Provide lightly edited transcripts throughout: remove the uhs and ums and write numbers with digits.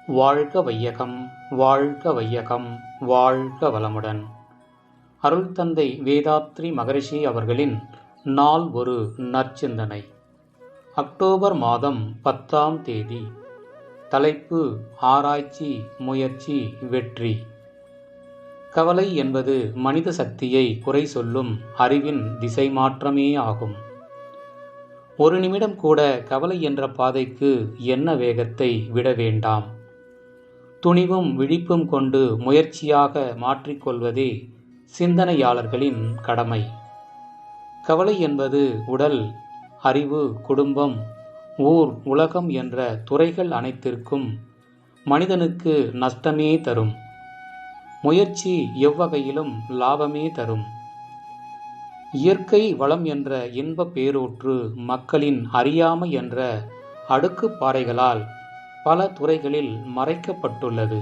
வாழ்க வையகம், வாழ்க வையகம், வாழ்க வளமுடன். அருள் தந்தை வேதாத்ரி மகரிஷி அவர்களின் நாள் ஒரு நற்சிந்தனை. அக்டோபர் மாதம் 10ஆம் தேதி. தலைப்பு: ஆராய்ச்சி, முயற்சி, வெற்றி. கவலை என்பது மனித சக்தியை குறை சொல்லும் அறிவின் திசை மாற்றமே ஆகும். ஒரு நிமிடம் கூட கவலை என்ற பாதைக்கு என்ன வேகத்தை விட வேண்டாம். துணிவும் விழிப்பும் கொண்டு முயற்சியாக மாற்றிக்கொள்வதே சிந்தனையாளர்களின் கடமை. கவலை என்பது உடல், அறிவு, குடும்பம், ஊர், உலகம் என்ற துறைகள் அனைத்திற்கும் மனிதனுக்கு நஷ்டமே தரும். முயற்சி எவ்வகையிலும் லாபமே தரும். இயற்கை வளம் என்ற இன்ப பேரூற்று மக்களின் அறியாமை என்ற அடுக்கு பாறைகளால் பல துறைகளில் மறைக்கப்பட்டுள்ளது.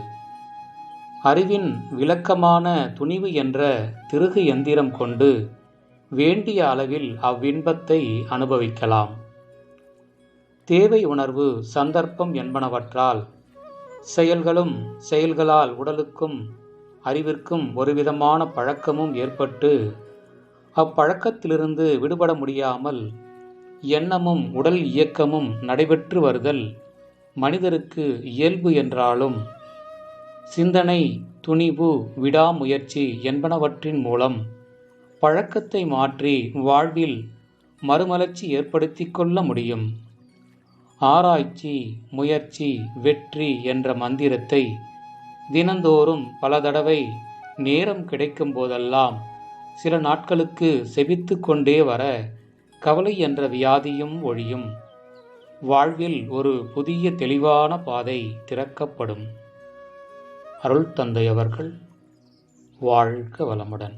அறிவின் விளக்கமான துணிவு என்ற திருகு எந்திரம் கொண்டு வேண்டிய அளவில் அவ்வின்பத்தை அனுபவிக்கலாம். தேவை உணர்வு, சந்தர்ப்பம் என்பனவற்றால் செயல்களும் செயல்களால் உடலுக்கும் அறிவிற்கும் ஒருவிதமான பழக்கமும் ஏற்பட்டு அப்பழக்கத்திலிருந்து விடுபட முடியாமல் எண்ணமும் உடல் இயக்கமும் நடைபெற்று வருதல் மனிதருக்கு இயல்பு என்றாலும், சிந்தனை, துணிவு, விடாமுயற்சி என்பனவற்றின் மூலம் பழக்கத்தை மாற்றி வாழ்வில் மறுமலர்ச்சி ஏற்படுத்தி கொள்ள முடியும். ஆராய்ச்சி, முயற்சி, வெற்றி என்ற மந்திரத்தை தினந்தோறும் பல தடவை நேரம் கிடைக்கும் போதெல்லாம் சில நாட்களுக்கு செபித்து கொண்டே வர கவலை என்ற வியாதியும் ஒழியும். வாழ்வில் ஒரு புதிய தெளிவான பாதை திறக்கப்படும். அருள் தந்தை அவர்கள் வாழ்க வளமுடன்.